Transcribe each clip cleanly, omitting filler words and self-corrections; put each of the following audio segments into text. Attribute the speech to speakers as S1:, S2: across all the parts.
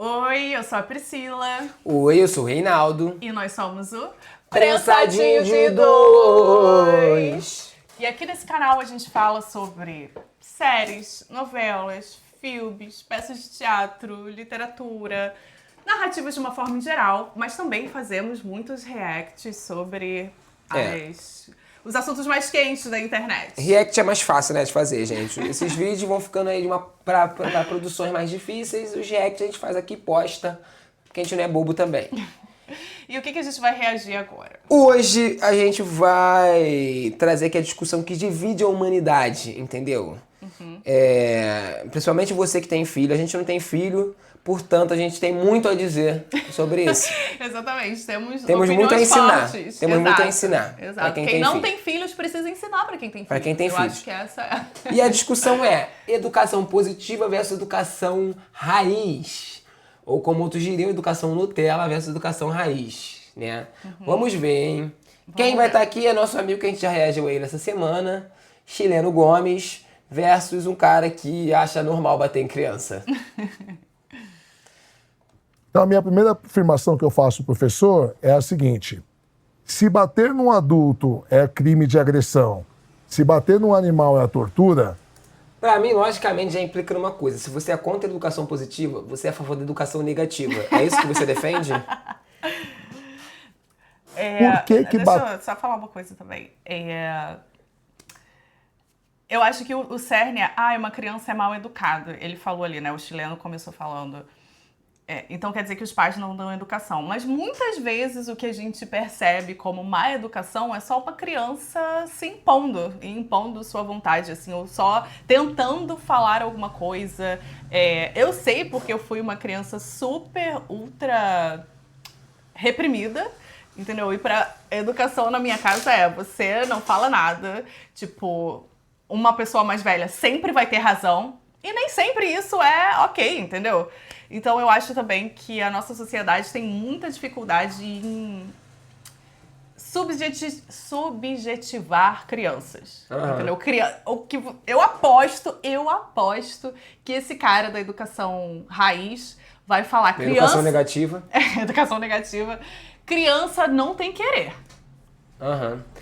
S1: Oi, eu sou a Priscila.
S2: Oi, eu sou o Reinaldo.
S1: E nós somos o
S2: Prensadinho de dois.
S1: E aqui nesse canal a gente fala sobre séries, novelas, filmes, peças de teatro, literatura, narrativas de uma forma em geral, mas também fazemos muitos reacts sobre os assuntos mais quentes da internet.
S2: React é mais fácil, né, de fazer, gente. Esses vídeos vão ficando aí pra produções mais difíceis. Os reacts a gente faz aqui, posta, porque a gente não é bobo também.
S1: E o que a gente vai reagir agora?
S2: Hoje a gente vai trazer aqui a discussão que divide a humanidade, entendeu? Principalmente você que tem filho. A gente não tem filho, portanto a gente tem muito a dizer sobre isso.
S1: Exatamente, temos
S2: muito a ensinar.
S1: Fortes.
S2: Temos muito a ensinar.
S1: Exato. Quem não tem filhos precisa ensinar para quem tem filhos.
S2: Para quem tem
S1: Eu
S2: filhos.
S1: acho que essa é.
S2: E a discussão é educação positiva versus educação raiz. Ou como outros diriam, educação Nutella versus educação raiz, né? Vamos ver, hein? Quem vai estar aqui é nosso amigo que a gente já reagiu a ele essa semana, Chileno Gomes, versus um cara que acha normal bater em criança.
S3: Então, a minha primeira afirmação que eu faço, professor, é a seguinte: se bater num adulto é crime de agressão, se bater num animal é tortura.
S2: Pra mim, logicamente, já implica numa coisa. Se você é contra a educação positiva, você é a favor da educação negativa. É isso que você defende?
S3: Por que que
S1: Deixa eu só falar uma coisa também. Eu acho que o cerne é, uma criança é mal educada. Ele falou ali, né? O chileno começou falando. Então quer dizer que os pais não dão educação. Mas muitas vezes o que a gente percebe como má educação é só uma criança se impondo sua vontade, assim, ou só tentando falar alguma coisa. Eu sei porque eu fui uma criança super, ultra reprimida, entendeu? E pra educação na minha casa você não fala nada. Tipo, uma pessoa mais velha sempre vai ter razão. E nem sempre isso é ok, entendeu? Então eu acho também que a nossa sociedade tem muita dificuldade em subjetivar crianças. Entendeu? Eu aposto que esse cara da educação raiz vai falar criança...
S2: Educação negativa.
S1: Educação negativa. Criança não tem querer.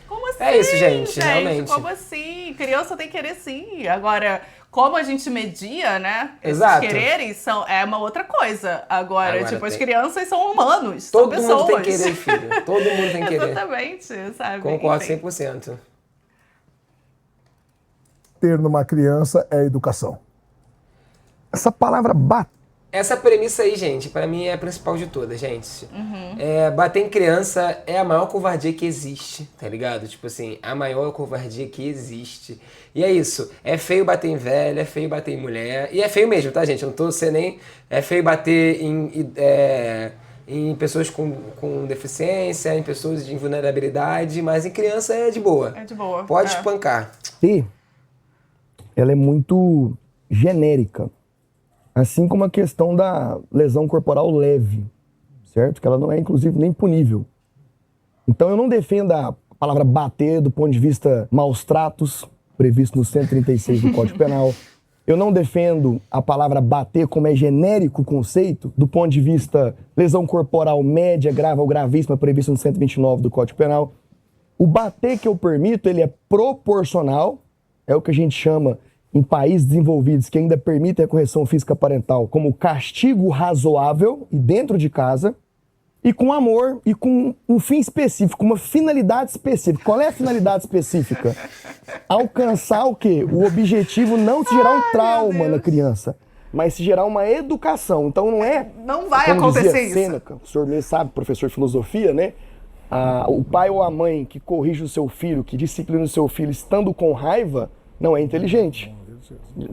S1: Como assim,
S2: É isso, gente, realmente.
S1: Como assim? Criança tem querer sim. Agora, como a gente media, né?
S2: Exato.
S1: Esses quereres é uma outra coisa. Agora as crianças são humanos,
S2: Todo
S1: são pessoas.
S2: mundo tem querer, filho. Todo mundo tem querer.
S1: Exatamente, sabe?
S2: Concordo
S1: Enfim.
S2: 100%.
S3: Ter numa criança é educação. Essa palavra bater.
S2: Essa premissa aí, gente, pra mim é a principal de todas, gente. Bater em criança é a maior covardia que existe, tá ligado? Tipo assim, a maior covardia que existe. E é isso, é feio bater em velho, é feio bater em mulher. E é feio mesmo, tá, gente? Eu não tô sendo nem... É feio bater em pessoas com deficiência, em pessoas de vulnerabilidade, mas em criança é de boa.
S1: É de boa.
S2: Pode espancar.
S4: E ela é muito genérica. Assim como a questão da lesão corporal leve, certo? Que ela não é, inclusive, nem punível. Então eu não defendo a palavra bater do ponto de vista maus tratos, previsto no 136 do Código Penal. Eu não defendo a palavra bater como é genérico o conceito, do ponto de vista lesão corporal média, grave ou gravíssima, previsto no 129 do Código Penal. O bater que eu permito, ele é proporcional, é o que a gente chama, em países desenvolvidos que ainda permitem a correção física parental, como castigo razoável e dentro de casa, e com amor e com um fim específico, uma finalidade específica. Qual é a finalidade específica? Alcançar o quê? O objetivo não se gerar um trauma na criança, mas se gerar uma educação. Então não é...
S1: Não vai
S4: como
S1: acontecer
S4: dizia
S1: isso.
S4: Sêneca, o senhor mesmo sabe, professor de filosofia, né? O pai ou a mãe que corrige o seu filho, que disciplina o seu filho estando com raiva, não é inteligente.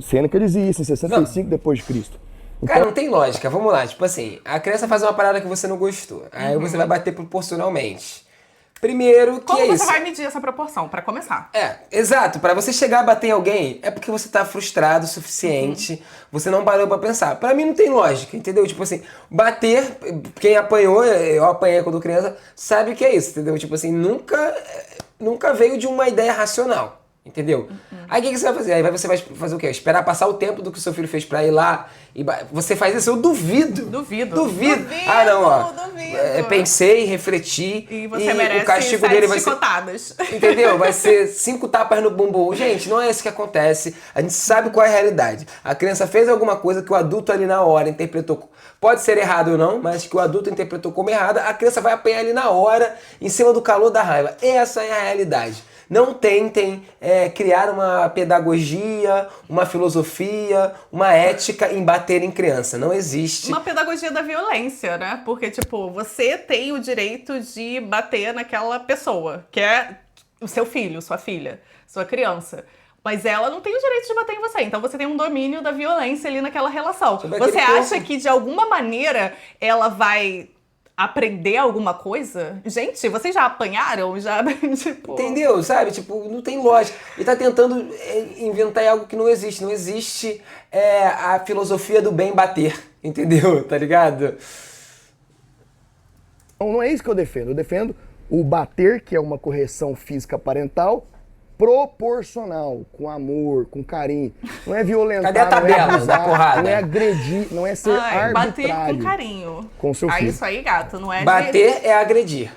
S4: Sêneca dizia isso em 65 depois de Cristo. Então,
S2: Cara, não tem lógica. Vamos lá. Tipo assim, a criança faz uma parada que você não gostou. Aí você vai bater proporcionalmente. Primeiro, que
S1: Como
S2: é
S1: você
S2: isso?
S1: vai medir essa proporção, pra começar?
S2: Exato. Pra você chegar a bater em alguém, é porque você tá frustrado o suficiente, você não parou pra pensar. Pra mim não tem lógica, entendeu? Tipo assim, bater, quem apanhou, eu apanhei quando criança, sabe o que é isso, entendeu? Tipo assim, nunca veio de uma ideia racional, Entendeu? Aí o que você vai fazer? Aí você vai fazer o quê? Esperar passar o tempo do que o seu filho fez pra ir lá. Você faz isso? Eu duvido.
S1: Duvido.
S2: Ah, não, ó.
S1: Duvido.
S2: Pensei, refleti.
S1: E você merece
S2: o castigo
S1: 7
S2: dele vai
S1: chicotadas.
S2: ser. Entendeu? Vai ser 5 tapas no bumbum. Gente, não é isso que acontece. A gente sabe qual é a realidade. A criança fez alguma coisa que o adulto ali na hora interpretou. Pode ser errado ou não, mas que o adulto interpretou como errada, a criança vai apanhar ali na hora, em cima do calor da raiva. Essa é a realidade. Não tentem criar uma pedagogia, uma filosofia, uma ética em bater em criança. Não existe.
S1: Uma pedagogia da violência, né? Porque, tipo, você tem o direito de bater naquela pessoa, que é o seu filho, sua filha, sua criança. Mas ela não tem o direito de bater em você. Então você tem um domínio da violência ali naquela relação. Você acha que, de alguma maneira, ela vai aprender alguma coisa? Gente, vocês já apanharam? Já, tipo...
S2: Entendeu? Sabe? Tipo, não tem lógica. Ele tá tentando inventar algo que não existe. Não existe a filosofia do bem bater. Entendeu? Tá ligado?
S4: Não é isso que eu defendo. Eu defendo o bater, que é uma correção física parental, proporcional, com amor, com carinho. Não é violentar,
S2: Cadê a tabela
S4: não é abusar,
S2: da porrada?
S4: não é agredir, não é ser arbitrário.
S1: Bater com carinho.
S4: Com seu filho.
S1: Isso aí, gato, não é...
S2: Bater é agredir.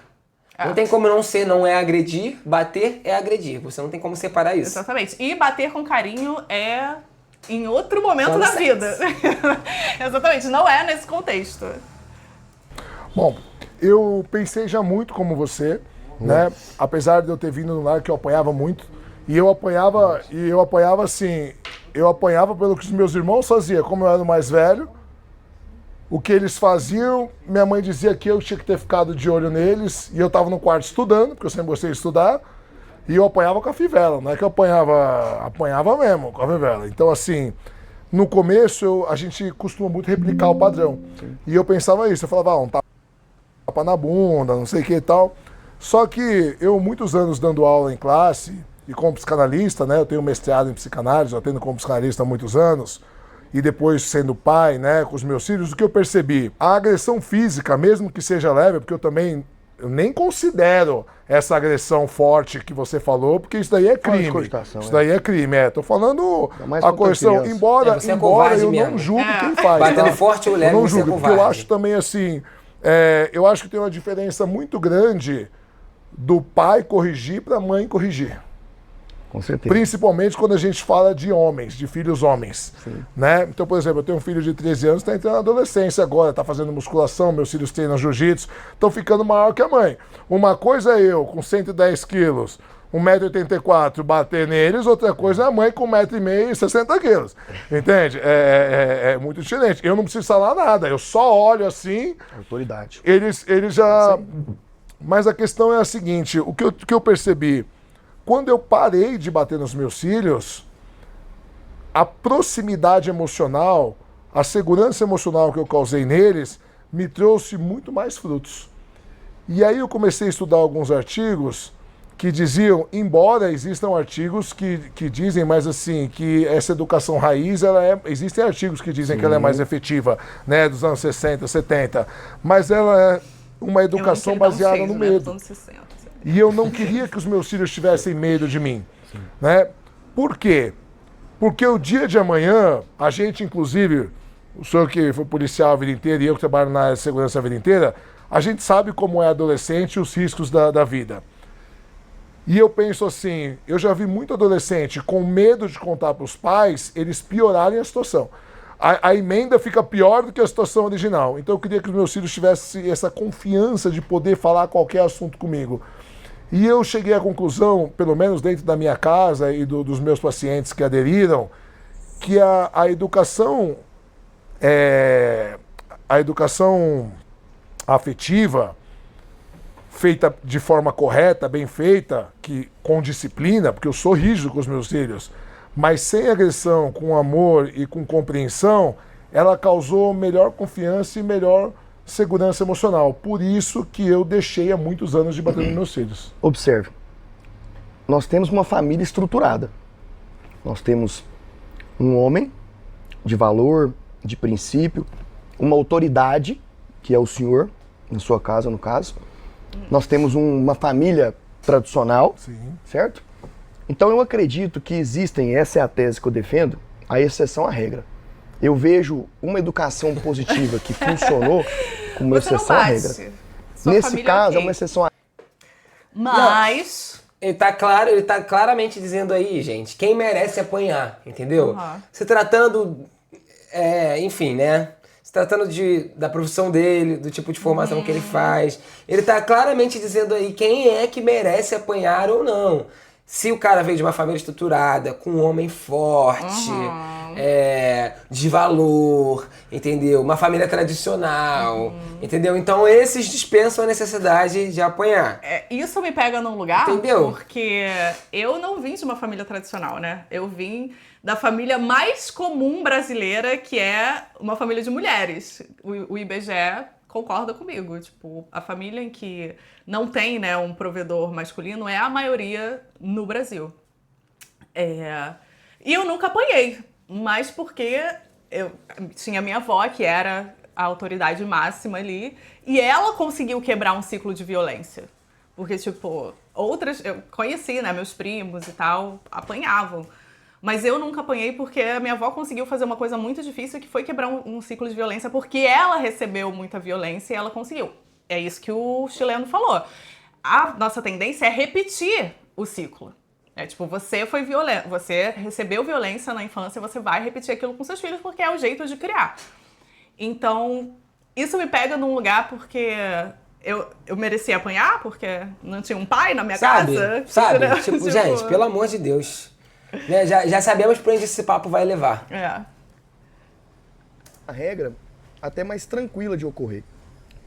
S2: Não tem como não é agredir, bater é agredir. Você não tem como separar isso.
S1: Exatamente. E bater com carinho é em outro momento da vida. Exatamente, não é nesse contexto.
S3: Bom, eu pensei já muito como você, né? Apesar de eu ter vindo no lar que eu apanhava muito, e eu apanhava assim, eu apanhava pelo que os meus irmãos faziam, como eu era o mais velho, o que eles faziam, minha mãe dizia que eu tinha que ter ficado de olho neles, e eu estava no quarto estudando, porque eu sempre gostei de estudar, e eu apanhava com a fivela, não é que eu apanhava mesmo com a fivela. Então assim, no começo a gente costuma muito replicar o padrão, e eu pensava isso, eu falava, um tapa na bunda, não sei o que e tal. Só que eu, muitos anos dando aula em classe, e como psicanalista, né, eu tenho mestrado em psicanálise, eu atendo como psicanalista há muitos anos, e depois sendo pai, né, com os meus filhos, o que eu percebi? A agressão física, mesmo que seja leve, porque eu nem considero essa agressão forte que você falou, porque isso daí é crime. Isso daí é crime, Tô falando a coerção, embora eu não julgo quem faz.
S2: Batendo forte ou leve,
S3: eu não julgo, porque eu acho também assim, eu acho que tem uma diferença muito grande do pai corrigir para a mãe corrigir.
S4: Com certeza.
S3: Principalmente quando a gente fala de homens, de filhos homens. Né? Então, por exemplo, eu tenho um filho de 13 anos, está entrando na adolescência agora, está fazendo musculação, meus filhos treinam jiu-jitsu, estão ficando maior que a mãe. Uma coisa é eu, com 110 quilos, 1,84 m, bater neles, outra coisa é a mãe com 1,5 m e 60 quilos. Entende? É muito diferente. Eu não preciso falar nada, eu só olho assim...
S4: Autoridade.
S3: Eles já... Mas a questão é a seguinte, o que eu percebi, quando eu parei de bater nos meus filhos, a proximidade emocional, a segurança emocional que eu causei neles, me trouxe muito mais frutos. E aí eu comecei a estudar alguns artigos que diziam, embora existam artigos que dizem mais assim, que essa educação raiz, existem artigos que dizem que ela é mais efetiva, né, dos anos 60, 70, mas ela é uma educação baseada no medo. E eu não queria que os meus filhos tivessem medo de mim. Né? Por quê? Porque o dia de amanhã, a gente, inclusive, o senhor que foi policial a vida inteira e eu que trabalho na área de segurança a vida inteira, a gente sabe como é adolescente e os riscos da vida. E eu penso assim, eu já vi muito adolescente com medo de contar para os pais, eles piorarem a situação. A emenda fica pior do que a situação original. Então eu queria que os meus filhos tivessem essa confiança de poder falar qualquer assunto comigo. E eu cheguei à conclusão, pelo menos dentro da minha casa e dos meus pacientes que aderiram, que a educação afetiva, feita de forma correta, bem feita, com disciplina, porque eu sou rígido com os meus filhos, mas sem agressão, com amor e com compreensão, ela causou melhor confiança e melhor segurança emocional. Por isso que eu deixei há muitos anos de bater nos meus filhos.
S4: Observe, nós temos uma família estruturada. Nós temos um homem de valor, de princípio, uma autoridade, que é o senhor, na sua casa, no caso. Nós temos uma família tradicional,
S3: Sim.
S4: certo? Então eu acredito que existem, essa é a tese que eu defendo, a exceção à regra. Eu vejo uma educação positiva que funcionou como
S1: Você não
S4: exceção à
S1: bate.
S4: regra.
S1: Sua
S4: Nesse
S1: família
S4: caso,
S1: ok.
S4: é uma exceção à
S1: Mas...
S2: Ele tá claramente dizendo aí, gente, quem merece apanhar, entendeu?
S1: Uhum.
S2: Se tratando, enfim, né? Se tratando da profissão dele, do tipo de formação que ele faz. Ele tá claramente dizendo aí quem é que merece apanhar ou não. Se o cara veio de uma família estruturada, com um homem forte, de valor, entendeu? Uma família tradicional, entendeu? Então esses dispensam a necessidade de apanhar.
S1: Isso me pega num lugar,
S2: Entendeu?
S1: porque eu não vim de uma família tradicional, né? Eu vim da família mais comum brasileira, que é uma família de mulheres. O IBGE concorda comigo. Tipo, a família em que não tem, né, um provedor masculino é a maioria no Brasil. E eu nunca apanhei, mas porque eu tinha minha avó, que era a autoridade máxima ali, e ela conseguiu quebrar um ciclo de violência. Porque, tipo, eu conheci, né, meus primos e tal, apanhavam. Mas eu nunca apanhei porque a minha avó conseguiu fazer uma coisa muito difícil, que foi quebrar um ciclo de violência, porque ela recebeu muita violência e ela conseguiu. É isso que o chileno falou. A nossa tendência é repetir o ciclo. É tipo, você foi violento, você recebeu violência na infância, você vai repetir aquilo com seus filhos porque é o jeito de criar. Então, isso me pega num lugar porque eu merecia apanhar, porque não tinha um pai na minha casa.
S2: Sabe?
S1: Entendeu?
S2: Tipo, gente, pelo amor de Deus. Né? Já sabemos pra onde esse papo vai levar.
S4: A regra até mais tranquila de ocorrer.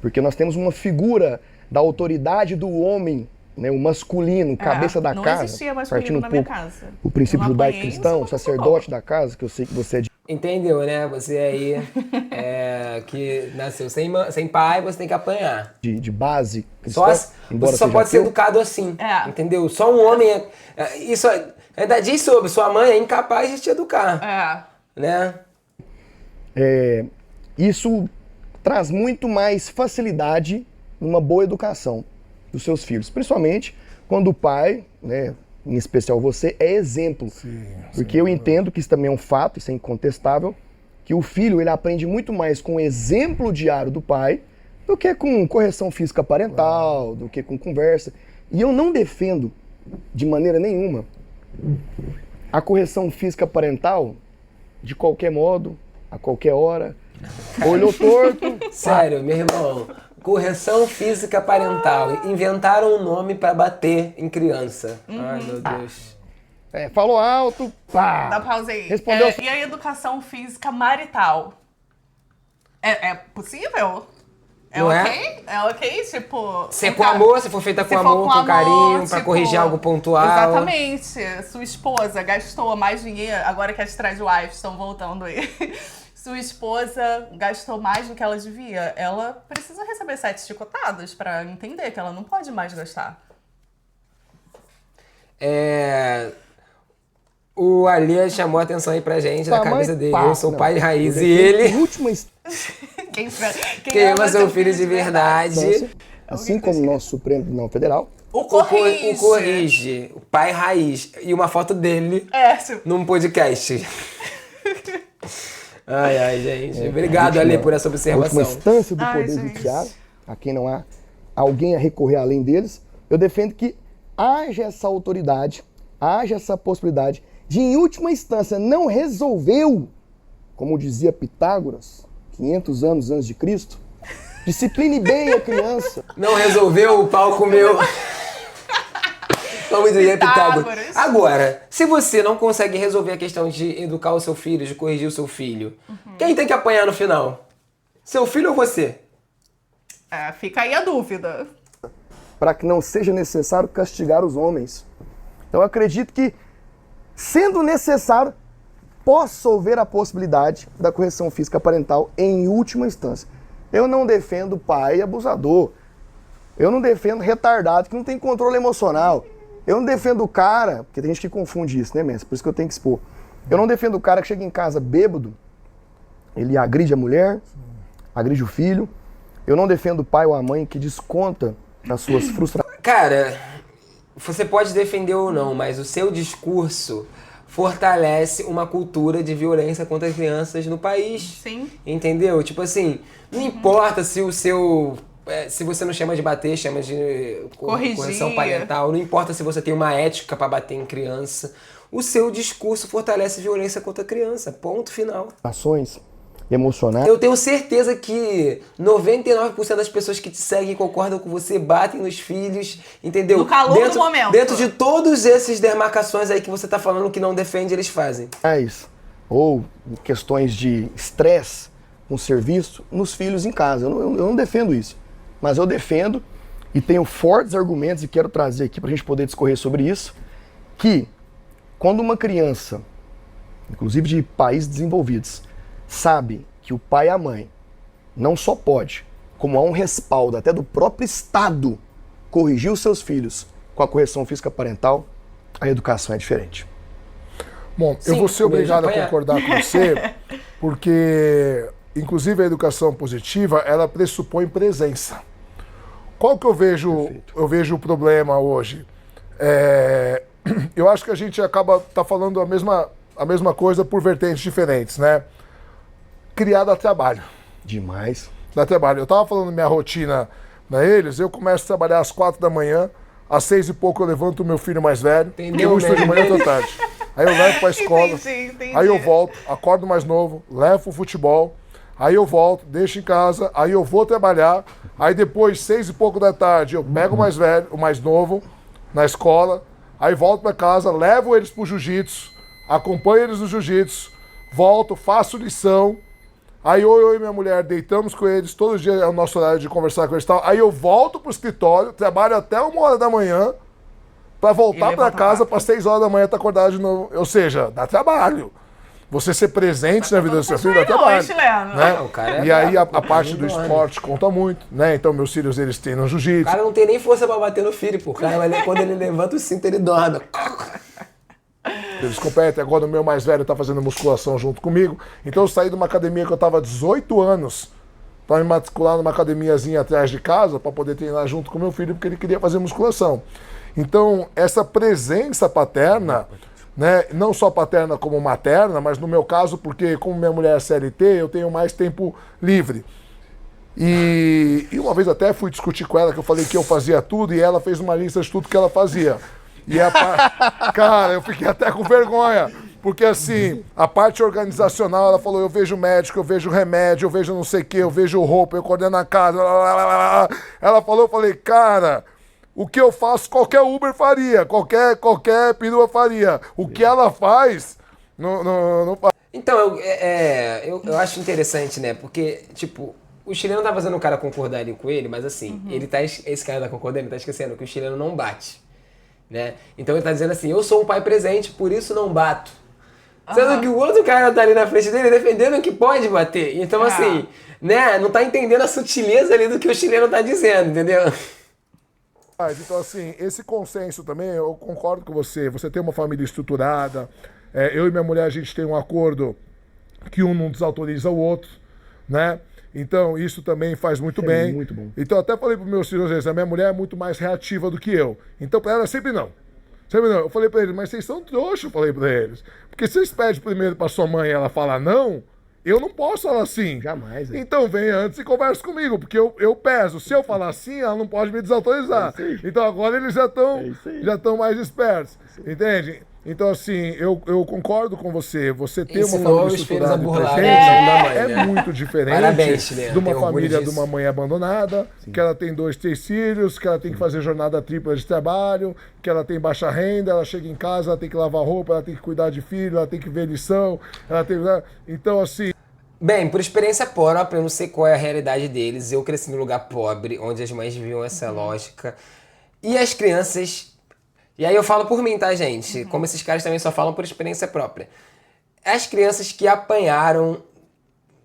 S4: Porque nós temos uma figura da autoridade do homem, né, o masculino, cabeça da
S1: não
S4: casa.
S1: existia masculino
S4: partindo
S1: na
S4: um
S1: minha
S4: pouco
S1: casa.
S4: o princípio
S1: Eu não apanhei,
S4: judaico-cristão,
S1: isso
S4: sacerdote da casa, que eu sei que você é de
S2: Entendeu, né? Você aí que nasceu sem pai, você tem que apanhar.
S4: de base
S2: Só,
S4: cristã, embora
S2: você só
S4: seja
S2: pode ser
S4: ateu.
S2: educado assim.
S1: É.
S2: Entendeu? Só um homem. Isso ainda diz sobre sua mãe é incapaz de te educar. Né?
S4: Isso traz muito mais facilidade numa boa educação dos seus filhos, principalmente quando o pai, né, em especial você, é exemplo. Porque eu entendo que isso também é um fato, isso é incontestável, que o filho ele aprende muito mais com o exemplo diário do pai do que com correção física parental, do que com conversa. E eu não defendo de maneira nenhuma a correção física parental de qualquer modo, a qualquer hora. Olhou torto.
S2: Sério, meu irmão. Correção física parental. Inventaram um nome pra bater em criança. Ai, meu Deus.
S4: Falou alto, pá.
S1: Dá pausa aí.
S4: Respondeu.
S1: E a educação física marital? É possível?
S2: Não é?
S1: Ok? É ok? Tipo...
S2: Se é com amor, se for feita com amor, com carinho, pra corrigir algo pontual.
S1: Exatamente. Sua esposa gastou mais dinheiro, agora que as tradwives estão voltando aí. Sua esposa gastou mais do que ela devia. Ela precisa receber 7 chicotadas pra entender que ela não pode mais gastar.
S2: O Alê chamou a atenção aí pra gente, na camisa dele. Eu sou o pai raiz e
S4: Em
S2: ele
S4: última
S2: quem ama seu filho de verdade.
S4: instância, assim como o nosso Supremo Tribunal Federal,
S1: O corrige.
S2: O corrige. O pai raiz. E uma foto dele num podcast. Ai, gente. Obrigado, Ale, por essa
S4: a última
S2: observação.
S4: instância do
S1: Ai,
S4: Poder
S1: gente.
S4: Judiciário, a quem não há alguém a recorrer além deles, eu defendo que haja essa autoridade, haja essa possibilidade de, em última instância, não resolveu, como dizia Pitágoras, 500 anos antes de Cristo, discipline bem a criança.
S2: Não resolveu, o pau comeu. Como diria Pitágoras.
S1: Pitágoras.
S2: Agora, se você não consegue resolver a questão de educar o seu filho, de corrigir o seu filho, quem tem que apanhar no final? Seu filho ou você?
S1: Fica aí a dúvida.
S4: Para que não seja necessário castigar os homens. Então eu acredito que, sendo necessário, possa haver a possibilidade da correção física parental em última instância. Eu não defendo pai abusador. Eu não defendo retardado que não tem controle emocional. Eu não defendo o cara, porque tem gente que confunde isso, né, mestre? Por isso que eu tenho que expor. Eu não defendo o cara que chega em casa bêbado, ele agride a mulher, agride o filho. Eu não defendo o pai ou a mãe que desconta as suas frustrações.
S2: Cara, você pode defender ou não, mas o seu discurso fortalece uma cultura de violência contra as crianças no país.
S1: Sim.
S2: Entendeu? Tipo assim, não importa se o seu... se você não chama de bater, chama de correção parental. Não importa se você tem uma ética pra bater em criança. O seu discurso fortalece a violência contra a criança. Ponto final.
S4: Ações emocionais.
S2: Eu tenho certeza que 99% das pessoas que te seguem e concordam com você batem nos filhos, entendeu?
S1: No calor do momento.
S2: Dentro de todos esses demarcações aí que você tá falando que não defende, eles fazem.
S4: Ou questões de estresse com serviço nos filhos em casa. Eu não defendo isso. Mas eu defendo e tenho fortes argumentos e quero trazer aqui pra gente poder discorrer sobre isso, que quando uma criança, inclusive de países desenvolvidos, sabe que o pai e a mãe não só pode, como há um respaldo até do próprio Estado corrigir os seus filhos com a correção física parental, a educação é diferente.
S3: Bom, eu vou ser obrigado a concordar com você, porque, inclusive, a educação positiva, ela pressupõe presença. Qual que eu vejo o problema hoje? Eu acho que a gente acaba falando a mesma coisa por vertentes diferentes, né? Criar dá trabalho.
S4: Demais.
S3: Dá trabalho. Eu tava falando minha rotina pra eles, eu começo a trabalhar às 4 da manhã, às 6 e pouco eu levanto o meu filho mais velho,
S2: Entendeu,
S3: eu estudo de manhã até tarde. Aí eu levo pra escola,
S1: Entendi.
S3: aí eu volto, acordo mais novo, levo o futebol, aí eu volto, deixo em casa, aí eu vou trabalhar, aí depois, 6 e pouco da tarde, eu pego o mais velho, o mais novo, na escola, aí volto pra casa, levo eles pro jiu-jitsu, acompanho eles no jiu-jitsu, volto, faço lição, aí eu e minha mulher deitamos com eles, todo dia é o nosso horário de conversar com eles e tal, aí eu volto pro escritório, trabalho até 1h da manhã, pra voltar pra casa, pra 6 horas da manhã tá acordado de novo, ou seja, dá trabalho. Você ser presente na vida do seu filho dá trabalho. Né?
S2: O cara
S3: E aí a parte do esporte conta muito, né? Então meus filhos, eles treinam
S2: O
S3: jiu-jitsu.
S2: cara não tem nem força pra bater no filho, pô. O cara, quando ele levanta o cinto, ele dorme.
S3: Eles competem. Agora o meu mais velho tá fazendo musculação junto comigo. Então eu saí de uma academia que eu tava há 18 anos pra me matricular numa academiazinha atrás de casa pra poder treinar junto com meu filho, porque ele queria fazer musculação. Então, essa presença paterna, né, não só paterna como materna, mas no meu caso, porque como minha mulher é CLT, eu tenho mais tempo livre. E uma vez até fui discutir com ela, que eu falei que eu fazia tudo, e ela fez uma lista de tudo que ela fazia. E cara, eu fiquei até com vergonha, porque assim, a parte organizacional, ela falou, eu vejo médico, eu vejo remédio, eu vejo não sei o que, eu vejo roupa, eu coordeno a casa, ela falou, eu falei, cara, o que eu faço, qualquer Uber faria, qualquer perua faria. O que ela faz, não faz.
S2: Então, eu acho interessante, né? Porque, tipo, o chileno tá fazendo o cara concordar ali com ele, mas assim, esse cara tá concordando, ele tá esquecendo que o chileno não bate, né? Então ele tá dizendo assim, eu sou um pai presente, por isso não bato. Sendo que o outro cara tá ali na frente dele defendendo que pode bater. Então, assim, né? Não tá entendendo a sutileza ali do que o chileno tá dizendo, entendeu?
S3: Então, assim, esse consenso também, eu concordo com você. Você tem uma família estruturada. Eu e minha mulher, a gente tem um acordo que um não desautoriza o outro, né? Então, isso também faz muito bem.
S4: É muito bom.
S3: Então, eu até falei para meus filhos, às vezes, a minha mulher é muito mais reativa do que eu. Então, para ela, sempre não. Sempre não. Eu falei para eles, mas vocês são trouxas, eu falei para eles. Porque se vocês pedem primeiro para sua mãe e ela fala não, eu não posso falar assim.
S4: Jamais.
S3: Então vem antes e conversa comigo, porque eu peso. Se eu falar assim, ela não pode me desautorizar. Então agora eles já estão mais espertos. Entende? Então, assim, eu concordo com você. Você ter uma família estruturada e presente é muito diferente.
S2: Parabéns,
S3: de uma família de uma mãe abandonada, que ela tem 2, 3 filhos, que ela tem que fazer jornada tripla de trabalho, que ela tem baixa renda, ela chega em casa, ela tem que lavar roupa, ela tem que cuidar de filho, ela tem que ver lição, ela tem... Então, assim...
S2: Bem, por experiência própria, eu não sei qual é a realidade deles. Eu cresci num lugar pobre, onde as mães viviam essa lógica. E as crianças... E aí eu falo por mim, tá, gente? Como esses caras também só falam por experiência própria. As crianças que apanharam...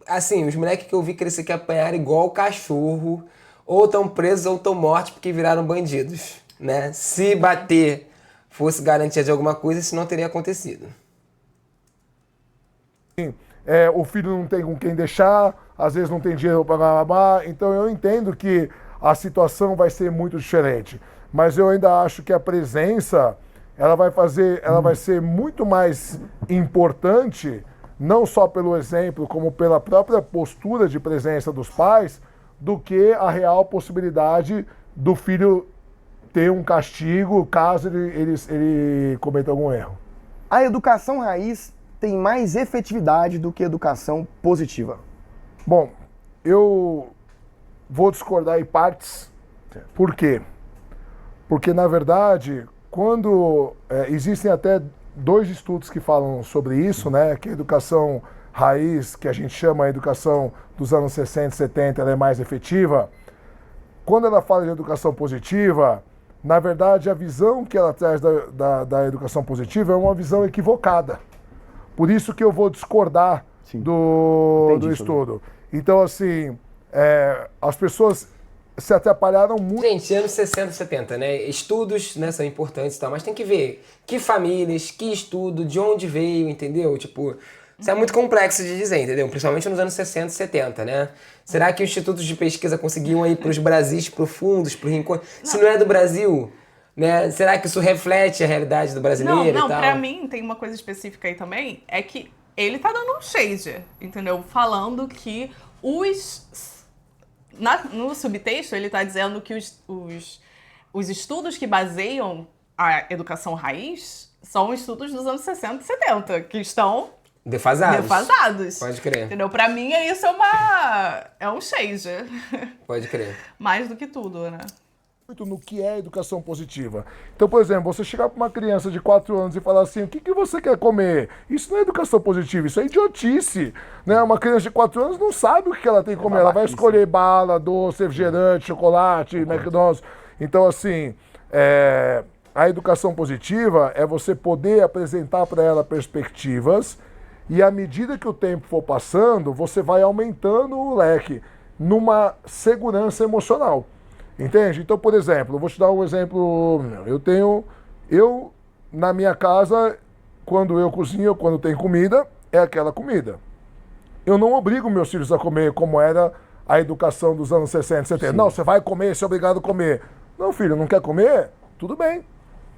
S2: Assim, os moleques que eu vi crescer que apanharam igual cachorro, ou estão presos ou estão mortos porque viraram bandidos, né? Se bater fosse garantia de alguma coisa, isso não teria acontecido.
S3: O filho não tem com quem deixar, às vezes não tem dinheiro para babá, então eu entendo que a situação vai ser muito diferente. mas eu ainda acho que a presença ela vai ser muito mais importante, não só pelo exemplo, como pela própria postura de presença dos pais, do que a real possibilidade do filho ter um castigo caso ele cometa algum erro.
S4: A educação raiz tem mais efetividade do que a educação positiva.
S3: Bom, eu vou discordar em partes. Por quê? Porque, na verdade, quando existem até 2 estudos que falam sobre isso, né? Que a educação raiz, que a gente chama a educação dos anos 60 e 70, ela é mais efetiva. Quando ela fala de educação positiva, na verdade, a visão que ela traz da educação positiva é uma visão equivocada. Por isso que eu vou discordar do estudo. Então, assim, as pessoas se atrapalharam muito.
S2: Gente, anos 60, 70, né? Estudos, né, são importantes e tal, mas tem que ver que famílias, que estudo, de onde veio, entendeu? Tipo, isso é muito complexo de dizer, entendeu? Principalmente nos anos 60 e 70, né? Será que os institutos de pesquisa conseguiam ir para os Brasis profundos, para o rincão? Se não é do Brasil, né? Será que isso reflete a realidade do brasileiro
S1: Não,
S2: e tal?
S1: pra mim tem uma coisa específica aí também, é que ele tá dando um shade, entendeu? Falando que no subtexto ele tá dizendo que os estudos que baseiam a educação raiz são estudos dos anos 60 e 70, que estão defasados.
S2: Pode crer.
S1: Entendeu? Pra mim, isso é um shade.
S2: Pode crer.
S1: Mais do que tudo, né?
S3: Muito no que é educação positiva. Então, por exemplo, você chegar para uma criança de 4 anos e falar assim, o que você quer comer? Isso não é educação positiva, isso é idiotice. Né? Uma criança de 4 anos não sabe o que ela tem que comer. Ela vai escolher bala, doce, refrigerante, chocolate, McDonald's. Então, assim, a educação positiva é você poder apresentar para ela perspectivas e à medida que o tempo for passando, você vai aumentando o leque numa segurança emocional. Entende? Então, por exemplo, eu vou te dar um exemplo. Eu na minha casa, quando eu cozinho, quando tem comida, é aquela comida. Eu não obrigo meus filhos a comer como era a educação dos anos 60, 70. Sim. Não, você vai comer, você é obrigado a comer. Não, filho, não quer comer? Tudo bem.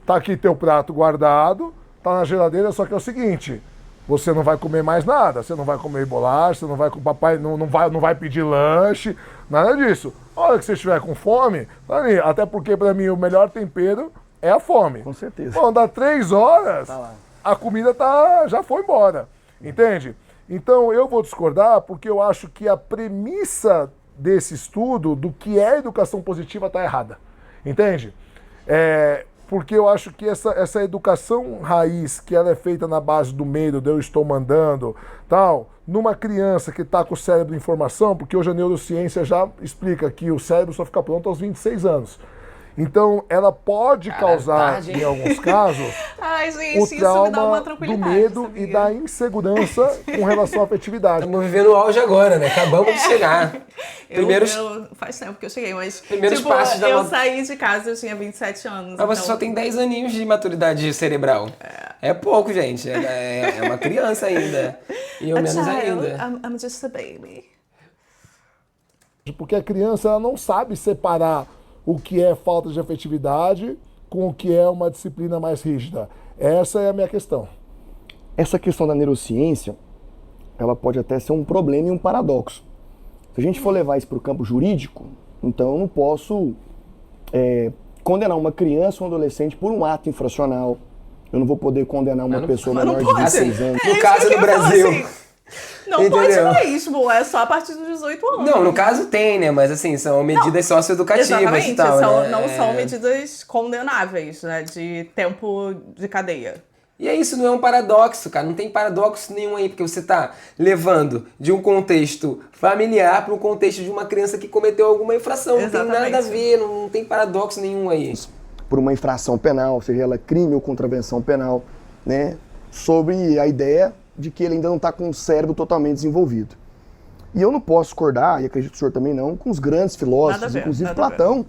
S3: Tá aqui teu prato guardado, tá na geladeira, só que é o seguinte, você não vai comer mais nada, você não vai comer bolacha, você não vai com papai, não vai pedir lanche, nada disso. A hora que você estiver com fome, tá ali. Até porque para mim o melhor tempero é a fome.
S4: Com certeza.
S3: Bom, dá 3 horas,
S4: tá lá.
S3: A comida já foi embora, entende? Então eu vou discordar porque eu acho que a premissa desse estudo do que é educação positiva está errada, entende? Porque eu acho que essa educação raiz, que ela é feita na base do medo, eu estou mandando, tal, numa criança que está com o cérebro em formação, porque hoje a neurociência já explica que o cérebro só fica pronto aos 26 anos. Então, ela pode causar, em alguns casos,
S1: Ai, gente,
S3: o
S1: isso me dá uma
S3: trauma do
S1: tranquilidade,
S3: medo
S1: sabia?
S3: e da insegurança com relação à afetividade.
S2: Estamos vivendo o auge agora, né? Acabamos de chegar.
S1: Faz tempo que eu cheguei, mas
S2: Primeiros passos da
S1: eu saí de casa, eu tinha 27 anos.
S2: Mas você só tem 10 aninhos de maturidade cerebral. É pouco, gente. É uma criança ainda. E eu menos ainda.
S1: I'm just a baby.
S3: Porque a criança ela não sabe separar o que é falta de afetividade com o que é uma disciplina mais rígida. Essa é a minha questão.
S4: Essa questão da neurociência, ela pode até ser um problema e um paradoxo. Se a gente for levar isso para o campo jurídico, então eu não posso condenar uma criança ou um adolescente por um ato infracional. Eu não vou poder condenar uma pessoa menor de 16 anos.
S2: No caso do Brasil...
S1: Não pode mesmo, é só a partir dos 18 anos.
S2: Não, no caso tem, né? Mas assim, são medidas socioeducativas e tal, né?
S1: Não são medidas condenáveis, né? De tempo de cadeia.
S2: E é isso, não é um paradoxo, cara. Não tem paradoxo nenhum aí, porque você tá levando de um contexto familiar para um contexto de uma criança que cometeu alguma infração. Exatamente. Não tem nada a ver, não tem paradoxo nenhum aí.
S4: Por uma infração penal, seja ela crime ou contravenção penal, né? Sobre a ideia de que ele ainda não está com o cérebro totalmente desenvolvido. E eu não posso discordar, e acredito que o senhor também não, com os grandes filósofos, inclusive Platão,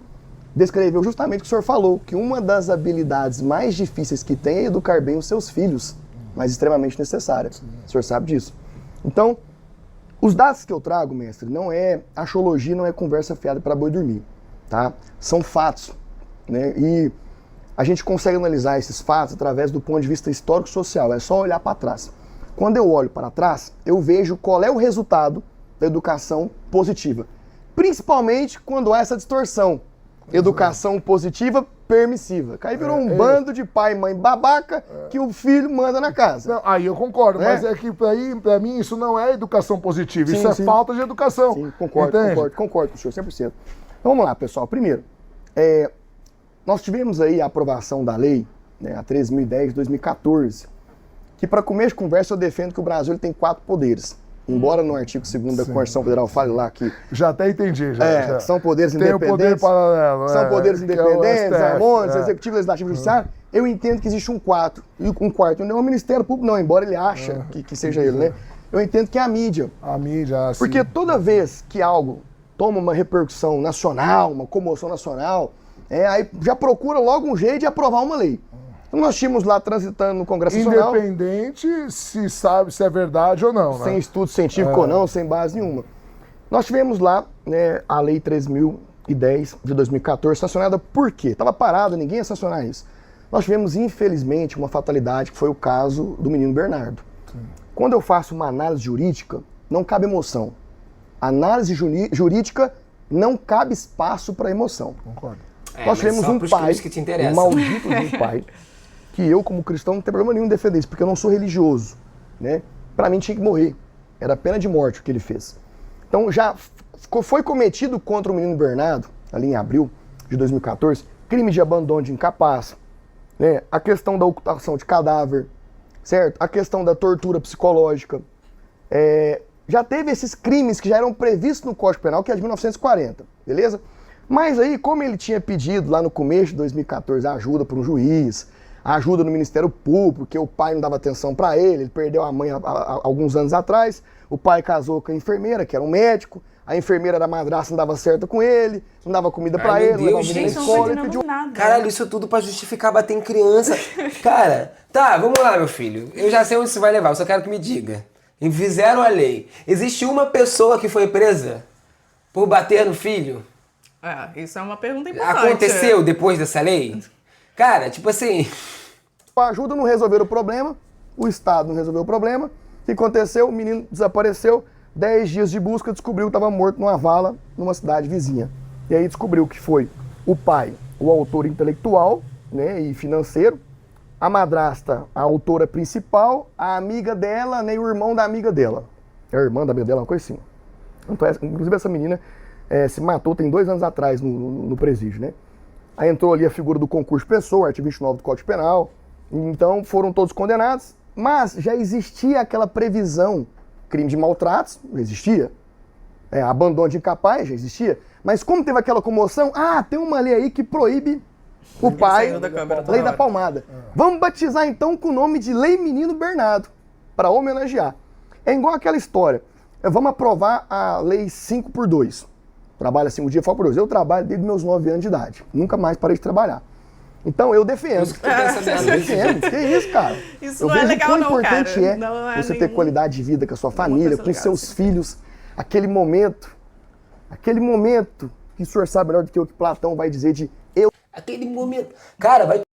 S4: descreveu justamente o que o senhor falou, que uma das habilidades mais difíceis que tem é educar bem os seus filhos, mas extremamente necessária. O senhor sabe disso. Então, os dados que eu trago, mestre, não é achologia, não é conversa fiada para boi dormir, tá? São fatos. né? E a gente consegue analisar esses fatos através do ponto de vista histórico-social, é só olhar para trás. Quando eu olho para trás, eu vejo qual é o resultado da educação positiva. Principalmente quando há essa distorção. Educação positiva permissiva. Aí virou um bando de pai e mãe babaca que o filho manda na casa.
S3: Não, aí eu concordo, mas é que pra mim isso não é educação positiva, isso é falta de educação.
S4: Sim, concordo com o senhor, 100%. Então, vamos lá, pessoal. Primeiro, nós tivemos aí a aprovação da lei, né, a 13.010 de 2014, que para começo de conversa eu defendo que o Brasil ele tem 4 poderes. Embora no artigo 2º da Constituição Federal fale lá que...
S3: Já até entendi, já.
S4: São poderes
S3: tem
S4: independentes.
S3: Tem o poder paralelo.
S4: São poderes independentes, harmônicos, executivo, legislativo e judiciário. Eu entendo que existe um quarto. E um quarto não é o Ministério Público, não, embora ele ache que seja ele, né? Eu entendo que é a mídia.
S3: A mídia, sim.
S4: Porque toda vez que algo toma uma repercussão nacional, uma comoção nacional, aí já procura logo um jeito de aprovar uma lei. Então nós tínhamos lá transitando no Congresso Nacional...
S3: Independente se sabe se é verdade ou não, né?
S4: Sem estudo científico ou não, sem base nenhuma. Nós tivemos lá, né, a Lei 3.010 de 2014 sancionada por quê? Estava parada, ninguém ia sancionar isso. Nós tivemos, infelizmente, uma fatalidade, que foi o caso do menino Bernardo. Sim. Quando eu faço uma análise jurídica, não cabe emoção. Análise jurídica não cabe espaço para emoção.
S3: Concordo.
S4: Nós tivemos um pai, um maldito de um pai, que eu, como cristão, não tenho problema nenhum em defender isso, porque eu não sou religioso, né? Pra mim tinha que morrer. Era pena de morte o que ele fez. Então já foi cometido contra o menino Bernardo, ali em abril de 2014, crime de abandono de incapaz, né? A questão da ocultação de cadáver, certo? A questão da tortura psicológica. Já teve esses crimes que já eram previstos no Código Penal, que é de 1940, beleza? Mas aí, como ele tinha pedido lá no começo de 2014 ajuda por um juiz, ajuda no Ministério Público, porque o pai não dava atenção para ele perdeu a mãe há alguns anos atrás, o pai casou com a enfermeira, que era um médico, a enfermeira da madrasta não dava certo com ele, não dava comida para ele, não levava ele na escola, ele pediu...
S2: Caralho, isso tudo pra justificar bater em criança. Cara, tá, vamos lá, meu filho, eu já sei onde isso vai levar, eu só quero que me diga. Fizeram a lei. Existe uma pessoa que foi presa por bater no filho?
S1: Isso é uma pergunta importante.
S2: Aconteceu depois dessa lei? Cara, tipo assim...
S4: A ajuda não resolveu o problema, o Estado não resolveu o problema. O que aconteceu? O menino desapareceu, 10 dias de busca, descobriu que estava morto numa vala numa cidade vizinha. E aí descobriu que foi o pai, o autor intelectual, né, e financeiro, a madrasta, a autora principal, a amiga dela, né, e o irmão da amiga dela. É a irmã da amiga dela, uma coisa assim. Então, inclusive essa menina se matou tem 2 anos atrás no presídio, né? Aí entrou ali a figura do concurso de pessoa, artigo 29 do Código Penal. Então foram todos condenados, mas já existia aquela previsão, crime de maltratos, já existia. Abandono de incapaz, já existia. Mas como teve aquela comoção, tem uma lei aí que proíbe o pai, lei da palmada. Vamos batizar então com o nome de Lei Menino Bernardo, para homenagear. É igual aquela história, vamos aprovar a Lei 5x2. Trabalha 5 dias, fora por 2. Eu trabalho desde meus 9 anos de idade. Nunca mais parei de trabalhar. Então, eu defendo. Eu defendo. Que isso, cara?
S1: Isso não é legal, não, cara.
S4: O importante é você ter qualidade de vida com a sua família, com seus filhos. Aquele momento que o senhor sabe melhor do que o que Platão vai dizer de eu.
S2: Aquele momento. Cara,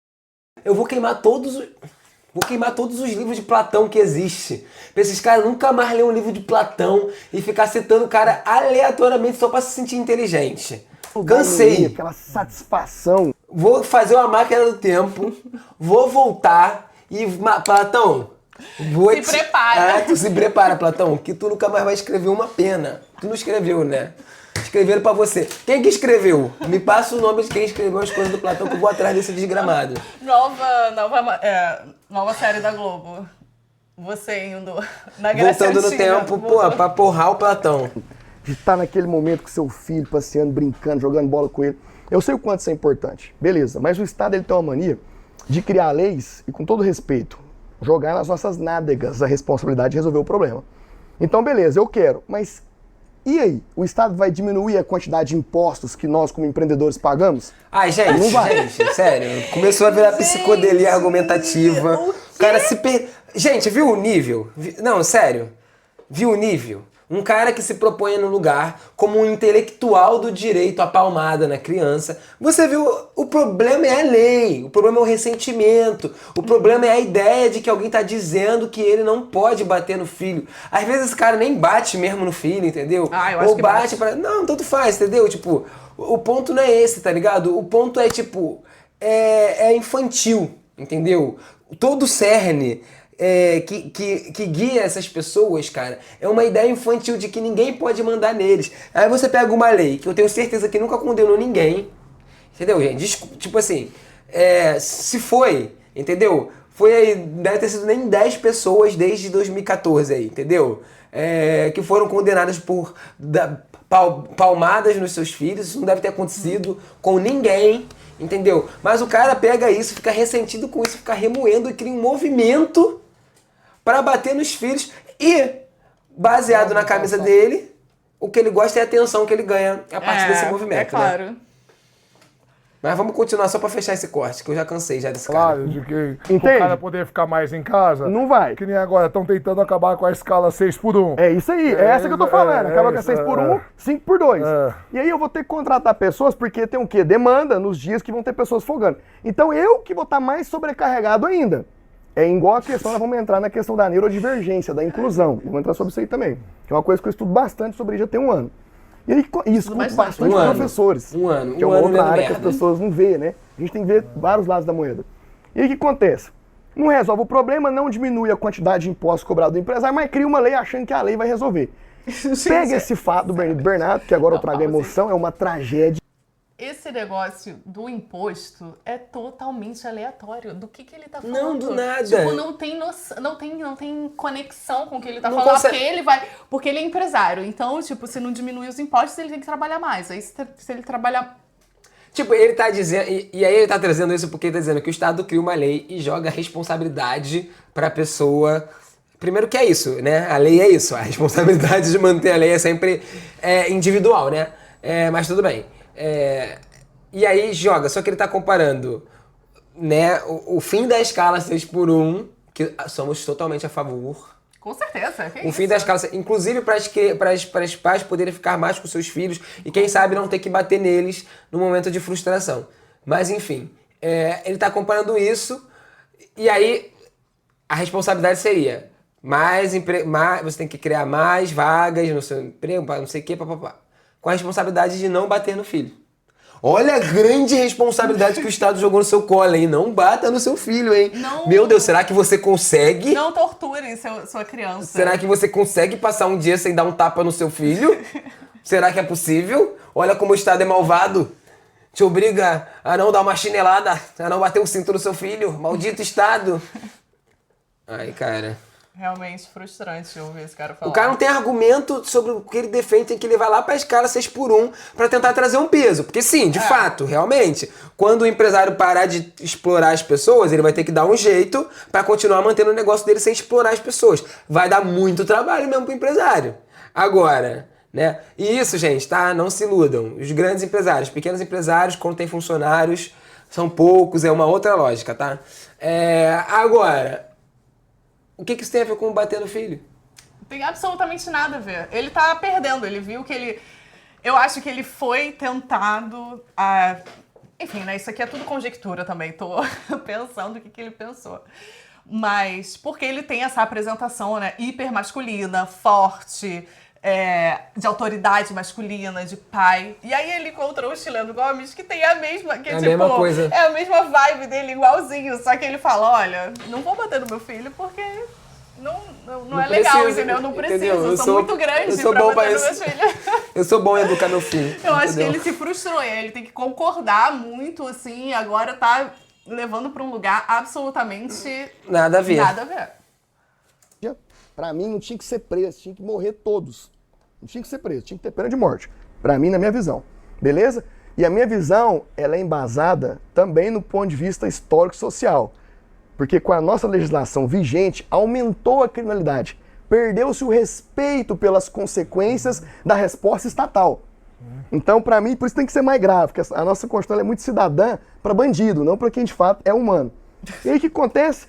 S2: eu vou queimar todos os livros de Platão que existem. Pra esses caras nunca mais ler um livro de Platão e ficar citando o cara aleatoriamente só pra se sentir inteligente. Cansei.
S4: Aquela satisfação.
S2: Vou fazer uma máquina do tempo, vou voltar e... Platão,
S1: se prepara.
S2: Tu se prepara, Platão, que tu nunca mais vai escrever uma pena. Tu não escreveu, né? Escreveram pra você. Quem que escreveu? Me passa o nome de quem escreveu as coisas do Platão que eu vou atrás desse desgramado.
S1: Nova série da Globo. Você indo na Grécia
S2: voltando no tempo, pra porrar o Platão.
S4: De estar naquele momento com seu filho, passeando, brincando, jogando bola com ele. Eu sei o quanto isso é importante. Beleza, mas o Estado ele tem uma mania de criar leis e, com todo respeito, jogar nas nossas nádegas a responsabilidade de resolver o problema. Então, beleza, eu quero, mas e aí? O Estado vai diminuir a quantidade de impostos que nós, como empreendedores, pagamos?
S2: Ai, gente, não vai. Gente, sério. Começou a virar psicodelia argumentativa. O cara se Gente, viu o nível? Não, sério. Viu o nível? Um cara que se propõe no lugar como um intelectual do direito à palmada na criança. Você viu, o problema é a lei, o problema é o ressentimento, o problema é a ideia de que alguém tá dizendo que ele não pode bater no filho. Às vezes esse cara nem bate mesmo no filho, entendeu?
S1: Eu acho
S2: Ou
S1: que
S2: bate pra... Não, tanto faz, entendeu? Tipo, o ponto não é esse, tá ligado? O ponto é, tipo, é infantil, entendeu? Todo cerne... que guia essas pessoas, cara, é uma ideia infantil de que ninguém pode mandar neles. Aí você pega uma lei que eu tenho certeza que nunca condenou ninguém, entendeu, gente? Tipo assim, se foi, entendeu? Foi aí, deve ter sido nem 10 pessoas desde 2014 aí, entendeu? Que foram condenadas por palmadas nos seus filhos. Isso não deve ter acontecido com ninguém, entendeu? Mas o cara pega isso, fica ressentido com isso, fica remoendo e cria um movimento para bater nos filhos e, baseado na camisa dele, o que ele gosta é a atenção que ele ganha a partir desse movimento.
S1: É claro.
S2: Né? Mas vamos continuar só pra fechar esse corte, que eu já cansei já desse
S3: Claro,
S2: cara.
S3: de que
S4: Entende?
S3: o cara poder ficar mais em casa.
S4: Não vai.
S3: Que nem agora, estão tentando acabar com a escala 6x1.
S4: É isso aí, é essa que eu tô falando. Acaba com 6x1, 5x2. E aí eu vou ter que contratar pessoas, porque tem o quê? Demanda nos dias que vão ter pessoas folgando. Então eu que vou estar mais sobrecarregado ainda. É igual a questão, nós vamos entrar na questão da neurodivergência, da inclusão. Vamos entrar sobre isso aí também. Que é uma coisa que eu estudo bastante sobre já tem um ano. E aí, escuto bastante professores.
S2: Um ano.
S4: Que é uma outra área que as pessoas não vê, né? A gente tem que ver vários lados da moeda. E aí o que acontece? Não resolve o problema, não diminui a quantidade de impostos cobrados do empresário, mas cria uma lei achando que a lei vai resolver. Pega esse fato do Bernardo, que agora eu trago a emoção, é uma tragédia.
S1: Esse negócio do imposto é totalmente aleatório. Do que ele tá falando?
S2: Não, do nada.
S1: Tipo, não tem noção, não tem conexão com o que ele tá
S2: Não
S1: falando.
S2: consegue...
S1: Porque ele é empresário. Então, tipo, se não diminuir os impostos, ele tem que trabalhar mais. Aí se ele trabalhar...
S2: Tipo, ele tá dizendo... E aí ele tá trazendo isso porque ele tá dizendo que o Estado cria uma lei e joga a responsabilidade pra pessoa... Primeiro que é isso, né? A lei é isso. A responsabilidade de manter a lei é sempre individual, né? Mas tudo bem. E aí joga, só que ele tá comparando, né, o fim da escala 6x1, que somos totalmente a favor.
S1: Com certeza.
S2: O fim da escala, inclusive para os pais poderem ficar mais com seus filhos e quem sabe não ter que bater neles no momento de frustração. Mas enfim, ele tá comparando isso e aí a responsabilidade seria você tem que criar mais vagas no seu emprego, não sei o que, papapá. Com a responsabilidade de não bater no filho. Olha a grande responsabilidade que o Estado jogou no seu colo, hein? Não bata no seu filho, hein?
S1: Não,
S2: meu Deus, será que você consegue?
S1: Não torture sua criança.
S2: Será que você consegue passar um dia sem dar um tapa no seu filho? Será que é possível? Olha como o Estado é malvado. Te obriga a não dar uma chinelada, a não bater o cinto no seu filho. Maldito Estado. Ai, cara...
S1: Realmente frustrante ouvir esse cara falar.
S2: O cara não tem argumento sobre o que ele defende, tem que levar lá pra escala 6x1 pra tentar trazer um peso. Porque sim, de fato, realmente, quando o empresário parar de explorar as pessoas, ele vai ter que dar um jeito pra continuar mantendo o negócio dele sem explorar as pessoas. Vai dar muito trabalho mesmo pro empresário. Agora, né? E isso, gente, tá? Não se iludam. Os grandes empresários, pequenos empresários, quando tem funcionários, são poucos, é uma outra lógica, tá? Agora... O que isso tem a ver com bater no filho?
S1: Não tem absolutamente nada a ver. Ele tá perdendo, ele viu que ele... Eu acho que ele foi tentado a... Enfim, né, isso aqui é tudo conjectura também, tô pensando o que ele pensou. Mas porque ele tem essa apresentação, né, hiper masculina, forte, de autoridade masculina, de pai. E aí ele encontrou o Chileno Gomes, que tem a mesma... Que,
S2: a mesma coisa.
S1: É a mesma vibe dele, igualzinho. Só que ele fala, olha, não vou bater no meu filho porque não é legal,
S2: precisa,
S1: entendeu? Não preciso,
S2: entendeu?
S1: eu sou muito grande
S2: eu sou
S1: pra
S2: bom
S1: bater
S2: pra
S1: nos meus filhos.
S2: Eu sou bom em educar meu filho.
S1: Eu acho que
S2: entendeu?
S1: ele se frustrou, ele tem que concordar muito, assim, agora tá levando pra um lugar absolutamente...
S2: Nada a ver.
S1: Nada a ver.
S4: Pra mim não tinha que ser preso, tinha que morrer todos. Não tinha que ser preso, tinha que ter pena de morte. Pra mim, na minha visão. Beleza? E a minha visão, ela é embasada também no ponto de vista histórico-social. Porque com a nossa legislação vigente, aumentou a criminalidade. Perdeu-se o respeito pelas consequências da resposta estatal. Então, pra mim, por isso tem que ser mais grave, porque a nossa Constituição é muito cidadã pra bandido, não pra quem de fato é humano. E aí o que acontece?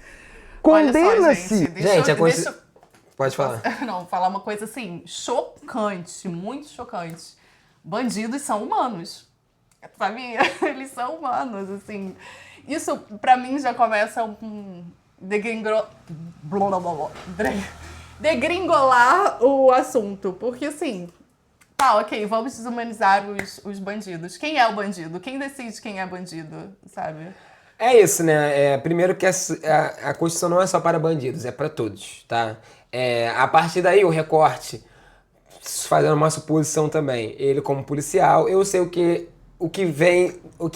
S4: Condena-se.
S2: Pode falar.
S1: Não, falar uma coisa assim, chocante, muito chocante. Bandidos são humanos, sabia? Eles são humanos, assim. Isso, pra mim, já começa um degringolar o assunto. Porque, assim, tá, ok, vamos desumanizar os bandidos. Quem é o bandido? Quem decide quem é bandido, sabe?
S2: É isso, né? Primeiro que a Constituição não é só para bandidos, é para todos, tá? A partir daí, o recorte, fazendo uma suposição também, ele como policial, eu sei o que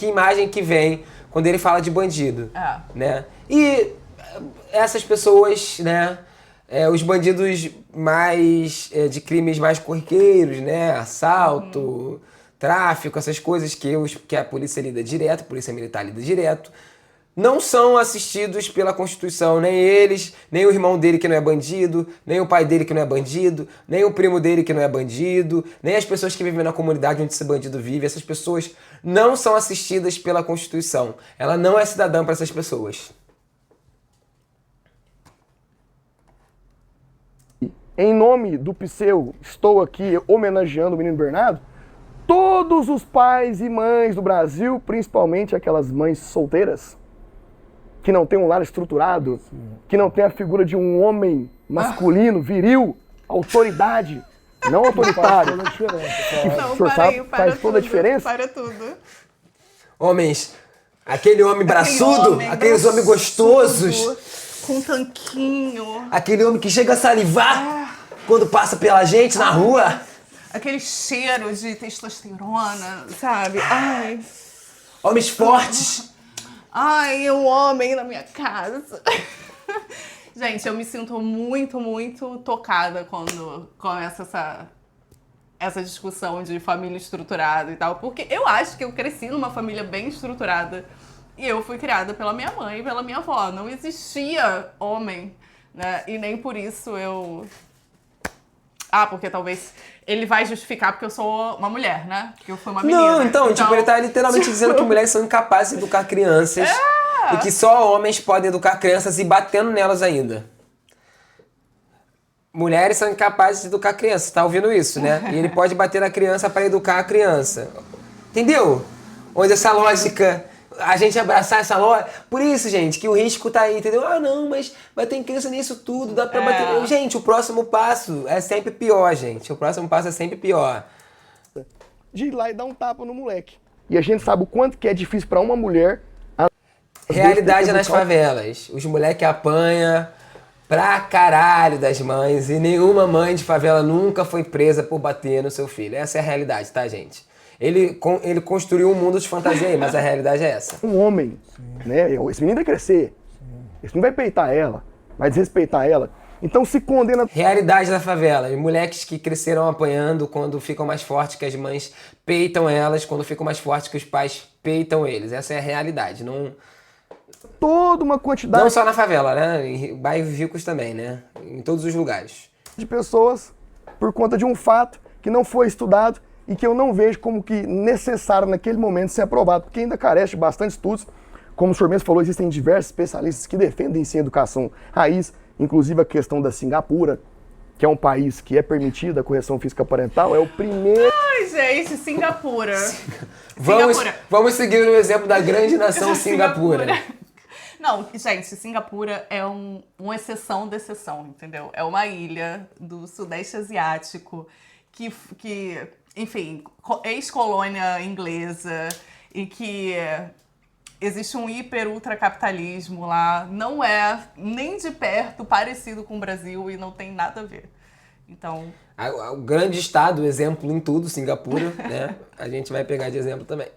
S2: imagem que vem quando ele fala de bandido, né? E essas pessoas, né? Os bandidos mais de crimes mais corriqueiros, né? Assalto, tráfico, essas coisas que a polícia lida direto, a polícia militar lida direto, não são assistidos pela Constituição, nem eles, nem o irmão dele que não é bandido, nem o pai dele que não é bandido, nem o primo dele que não é bandido, nem as pessoas que vivem na comunidade onde esse bandido vive. Essas pessoas não são assistidas pela Constituição. Ela não é cidadã para essas pessoas.
S4: Em nome do Pseu, estou aqui homenageando o menino Bernardo. Todos os pais e mães do Brasil, principalmente aquelas mães solteiras, que não tem um lar estruturado, que não tem a figura de um homem masculino, viril, autoridade, não autoritário.
S1: Não,
S4: O senhor sabe, faz toda a diferença?
S1: Para tudo.
S2: Homens, aquele homem braçudo, aqueles homens gostosos,
S1: com tanquinho.
S2: aquele homem que chega a salivar quando passa pela gente na rua.
S1: Aquele cheiro de testosterona, sabe? Ai,
S2: Homens fortes.
S1: ai, um homem na minha casa. Gente, eu me sinto muito, muito tocada quando começa essa discussão de família estruturada e tal. Porque eu acho que eu cresci numa família bem estruturada. E eu fui criada pela minha mãe e pela minha avó. Não existia homem, né? E nem por isso eu... porque talvez ele vai justificar porque eu sou uma mulher, né? Porque eu fui uma menina.
S2: Não, então, tipo, ele tá literalmente dizendo que mulheres são incapazes de educar crianças e que só homens podem educar crianças e batendo nelas ainda. Mulheres são incapazes de educar crianças, tá ouvindo isso, né? E ele pode bater na criança para educar a criança. Entendeu? Onde essa lógica... A gente abraçar essa lógica. Por isso, gente, que o risco tá aí, entendeu? Não, mas tem criança nisso tudo, dá pra bater. Gente, o próximo passo é sempre pior, gente. O próximo passo é sempre pior.
S4: De ir lá e dar um tapa no moleque. E a gente sabe o quanto que é difícil pra uma mulher...
S2: Realidade nas favelas. Os moleques apanham pra caralho das mães e nenhuma mãe de favela nunca foi presa por bater no seu filho. Essa é a realidade, tá, gente? Ele construiu um mundo de fantasia aí, mas a realidade é essa.
S4: Um homem, né? Esse menino vai crescer. Esse menino vai peitar ela, vai desrespeitar ela. Então se condena...
S2: Realidade da favela. E moleques que cresceram apanhando quando ficam mais fortes que as mães peitam elas, quando ficam mais fortes que os pais peitam eles. Essa é a realidade. Não...
S4: Toda uma quantidade...
S2: Não só na favela, né? Em bairros ricos também, né? Em todos os lugares.
S4: De pessoas por conta de um fato que não foi estudado e que eu não vejo como que necessário naquele momento ser aprovado, porque ainda carece de bastante estudos. Como o senhor mesmo falou, existem diversos especialistas que defendem sim a educação raiz, inclusive a questão da Singapura, que é um país que é permitida a correção física parental, é o primeiro...
S1: Ai, gente, Singapura.
S2: Vamos seguir o exemplo da grande nação Singapura.
S1: Não, gente, Singapura é uma exceção da exceção, entendeu? É uma ilha do Sudeste Asiático que enfim, ex-colônia inglesa e que existe um hiper-ultracapitalismo lá. Não é nem de perto parecido com o Brasil e não tem nada a ver. Então...
S2: O grande estado, exemplo em tudo, Singapura, né? A gente vai pegar de exemplo também.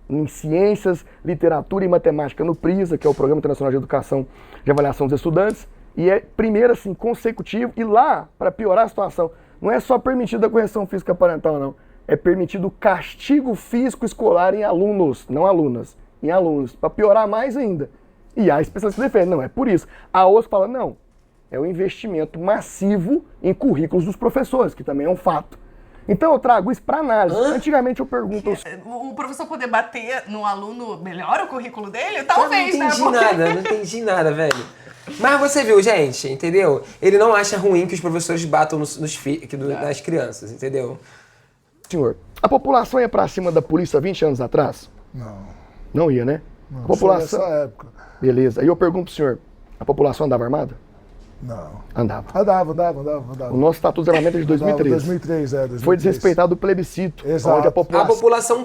S4: Em ciências, literatura e matemática no PRISA, que é o Programa Internacional de Educação de Avaliação dos Estudantes, e é primeiro assim, consecutivo, e lá, para piorar a situação, não é só permitida a correção física parental, não. É permitido o castigo físico escolar em alunos, não alunas, em alunos, para piorar mais ainda. E há especialistas que defendem, não, é por isso. A outra fala, não, é o investimento massivo em currículos dos professores, que também é um fato. Então eu trago isso para análise. Antigamente eu pergunto...
S1: O professor poder bater no aluno melhora o currículo dele?
S2: Eu
S1: Talvez,
S2: não entendi
S1: né?
S2: nada, não entendi nada, velho. Mas você viu, gente, entendeu? Ele não acha ruim que os professores batam nas crianças, entendeu?
S4: Senhor, a população ia para cima da polícia 20 anos atrás?
S3: Não.
S4: Não ia, né?
S3: Não,
S4: A população...
S3: nessa época.
S4: Beleza. E eu pergunto pro senhor, a população andava armada?
S3: Não.
S4: Andava.
S3: Andava.
S4: O nosso Estatuto de Armamento é de 2013.
S3: 2003, 2003.
S4: Foi desrespeitado o plebiscito.
S3: Exato.
S4: Onde a
S2: A
S4: população...
S2: população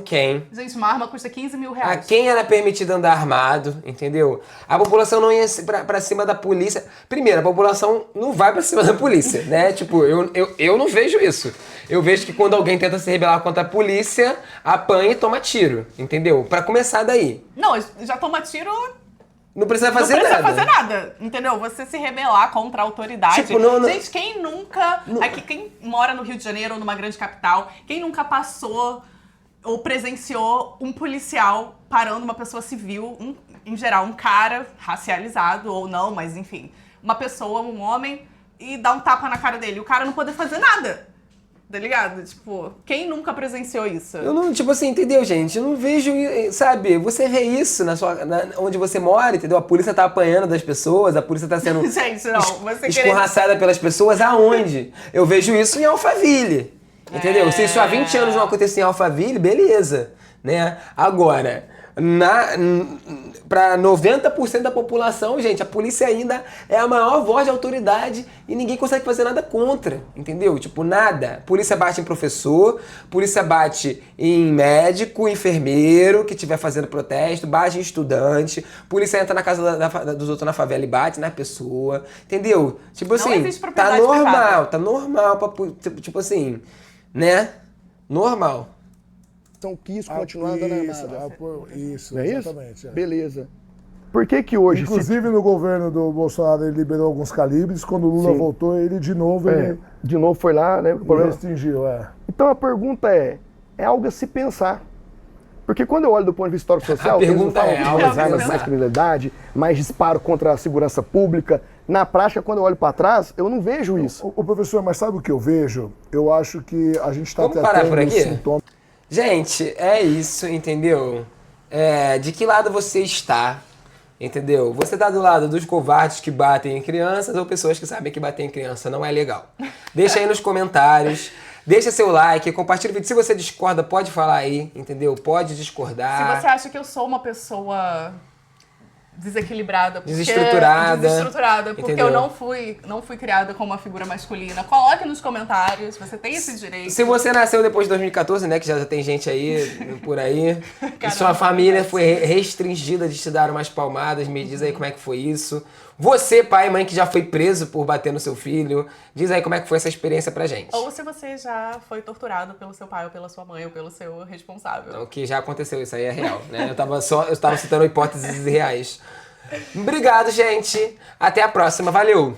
S2: quem?
S1: Gente, uma arma custa 15 mil
S2: A
S1: reais.
S2: quem era permitido andar armado, entendeu? A população não ia pra cima da polícia. Primeiro, a população não vai pra cima da polícia, né? Tipo, eu não vejo isso. Eu vejo que quando alguém tenta se rebelar contra a polícia, apanha e toma tiro, entendeu? Pra começar daí.
S1: Não, já toma tiro...
S2: Não precisa
S1: Não
S2: fazer
S1: precisa
S2: nada.
S1: fazer nada, entendeu? Você se rebelar contra a autoridade.
S2: Tipo, não-
S1: Gente, quem nunca... Aqui, quem mora no Rio de Janeiro ou numa grande capital, quem nunca passou ou presenciou um policial parando uma pessoa civil, em geral, um cara racializado ou não, mas enfim, uma pessoa, um homem, e dá um tapa na cara dele. O cara não poder fazer nada. Tá ligado? Tipo, quem nunca presenciou isso?
S2: Eu não, tipo assim, entendeu, gente? Eu não vejo, sabe? Você vê isso onde você mora, entendeu? A polícia tá apanhando das pessoas, a polícia tá sendo
S1: Gente, não, você
S2: escorraçada pelas pessoas. Aonde? Eu vejo isso em Alphaville, entendeu? Se isso há 20 anos não acontecia em Alphaville, beleza, né? Agora, pra 90% da população, gente, a polícia ainda é a maior voz de autoridade e ninguém consegue fazer nada contra, entendeu? Tipo, nada. Polícia bate em professor, polícia bate em médico, enfermeiro que estiver fazendo protesto, bate em estudante, polícia entra na casa dos outros na favela e bate na pessoa, entendeu? Tipo assim,
S1: existe propriedade privada.
S2: tá normal, tipo assim, né? Normal.
S4: Quis continuar andando armada.
S3: Isso,
S4: Não é isso?
S3: exatamente. É.
S4: Beleza. Por que hoje...
S3: Inclusive no governo do Bolsonaro ele liberou alguns calibres, quando o Lula
S4: Sim.
S3: voltou ele de novo ele
S4: de novo foi lá, né? O problema...
S3: restringiu,
S4: Então a pergunta é algo a se pensar. Porque quando eu olho do ponto de vista histórico-social, eles não
S2: pergunta
S4: falam
S2: é
S4: de
S2: algo
S4: mais
S2: a se
S4: armas,
S2: pensar.
S4: mais criminalidade, mais disparo contra a segurança pública. Na prática, quando eu olho para trás, eu não vejo isso.
S3: O professor, mas sabe o que eu vejo? Eu acho que a gente está
S2: Vamos parar por aqui?
S3: sintomas.
S2: Gente, é isso, entendeu? De que lado você está, entendeu? Você tá do lado dos covardes que batem em crianças ou pessoas que sabem que bater em criança não é legal? Deixa aí nos comentários, deixa seu like, compartilha o vídeo. Se você discorda, pode falar aí, entendeu? Pode discordar.
S1: Se você acha que eu sou uma pessoa desequilibrada,
S2: Desestruturada,
S1: porque
S2: entendeu?
S1: eu não fui criada como uma figura masculina, coloque nos comentários, você tem esse direito.
S2: Se você nasceu depois de 2014, né, que já tem gente aí, por aí, e
S1: Caramba,
S2: sua família foi restringida de te dar umas palmadas, me diz aí como é que foi isso. Você, pai e mãe, que já foi preso por bater no seu filho, diz aí como é que foi essa experiência pra gente.
S1: Ou se você já foi torturado pelo seu pai, ou pela sua mãe, ou pelo seu responsável.
S2: O que já aconteceu, isso aí é real, né? Eu tava citando hipóteses reais. Obrigado, gente. Até a próxima. Valeu!